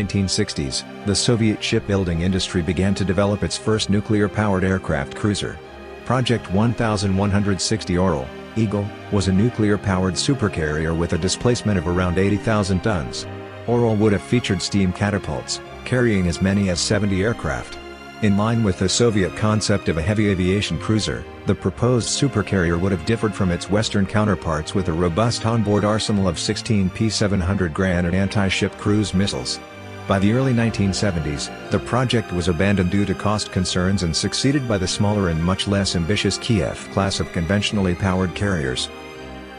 1960s, the Soviet shipbuilding industry began to develop its first nuclear-powered aircraft cruiser. Project 1160 Orel, Eagle, was a nuclear-powered supercarrier with a displacement of around 80,000 tons. Orel would have featured steam catapults, carrying as many as 70 aircraft. In line with the Soviet concept of a heavy aviation cruiser, the proposed supercarrier would have differed from its Western counterparts with a robust onboard arsenal of 16 P-700 Granit anti-ship cruise missiles. By the early 1970s, the project was abandoned due to cost concerns and succeeded by the smaller and much less ambitious Kiev class of conventionally powered carriers.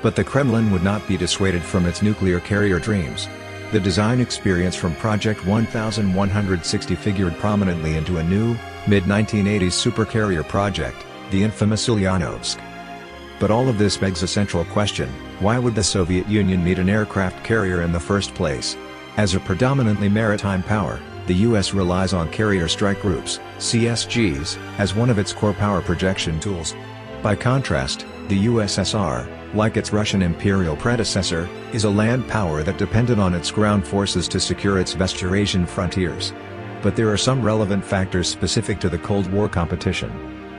But the Kremlin would not be dissuaded from its nuclear carrier dreams. The design experience from Project 1160 figured prominently into a new, mid-1980s supercarrier project, the infamous Ulyanovsk. But all of this begs a central question: why would the Soviet Union need an aircraft carrier in the first place? As a predominantly maritime power, the US relies on carrier strike groups, CSGs, as one of its core power projection tools. By contrast, the USSR, like its Russian imperial predecessor, is a land power that depended on its ground forces to secure its vast Eurasian frontiers. But there are some relevant factors specific to the Cold War competition.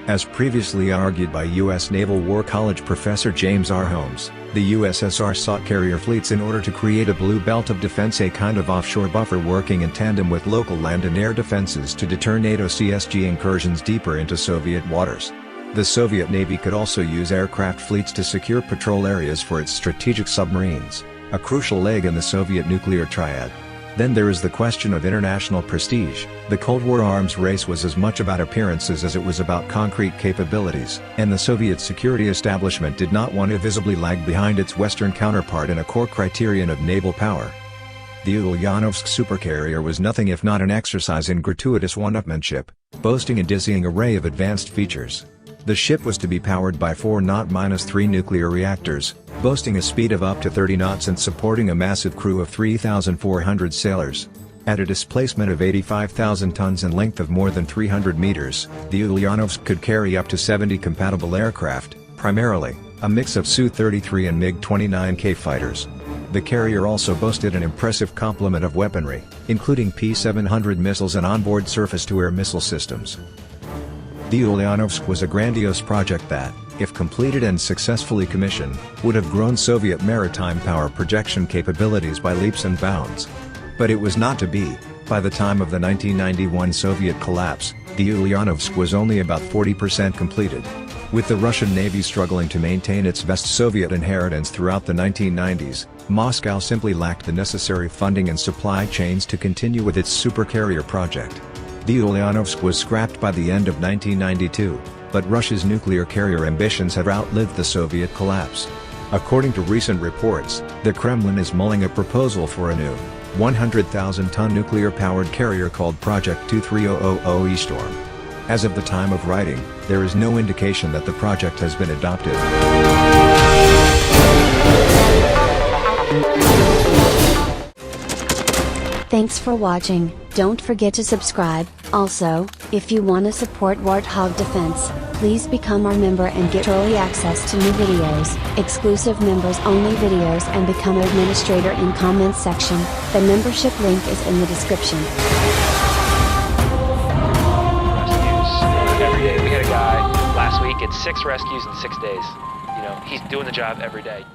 As previously argued by U.S. Naval War College professor James R. Holmes, the USSR sought carrier fleets in order to create a blue belt of defense, a kind of offshore buffer working in tandem with local land and air defenses to deter NATO CSG incursions deeper into Soviet waters. The Soviet Navy could also use aircraft fleets to secure patrol areas for its strategic submarines, a crucial leg in the Soviet nuclear triad. Then there is the question of international prestige. The Cold War arms race was as much about appearances as it was about concrete capabilities, and the Soviet security establishment did not want to visibly lag behind its Western counterpart in a core criterion of naval power. The Ulyanovsk supercarrier was nothing if not an exercise in gratuitous one-upmanship, boasting a dizzying array of advanced features. The ship was to be powered by 4 Naught-3 nuclear reactors, boasting a speed of up to 30 knots and supporting a massive crew of 3,400 sailors. At a displacement of 85,000 tons and length of more than 300 meters, the Ulyanovsk could carry up to 70 compatible aircraft, primarily a mix of Su-33 and MiG-29K fighters. The carrier also boasted an impressive complement of weaponry, including P-700 missiles and onboard surface-to-air missile systems. The Ulyanovsk was a grandiose project that, if completed and successfully commissioned, would have grown Soviet maritime power projection capabilities by leaps and bounds. But it was not to be. By the time of the 1991 Soviet collapse, the Ulyanovsk was only about 40% completed. With the Russian Navy struggling to maintain its vast Soviet inheritance throughout the 1990s, Moscow simply lacked the necessary funding and supply chains to continue with its supercarrier project. The Ulyanovsk was scrapped by the end of 1992, but Russia's nuclear carrier ambitions have outlived the Soviet collapse. According to recent reports, the Kremlin is mulling a proposal for a new, 100,000-ton nuclear-powered carrier called Project 2300 E-Storm. As of the time of writing, there is no indication that the project has been adopted. Thanks for watching. Don't forget to subscribe. Also, if you want to support Warthog Defense, please become our member and get early access to new videos, exclusive members only videos, and become administrator in comments section. The membership link is in the description. Rescues every day. We had a guy last week at 6 rescues in 6 days. You know, he's doing the job every day.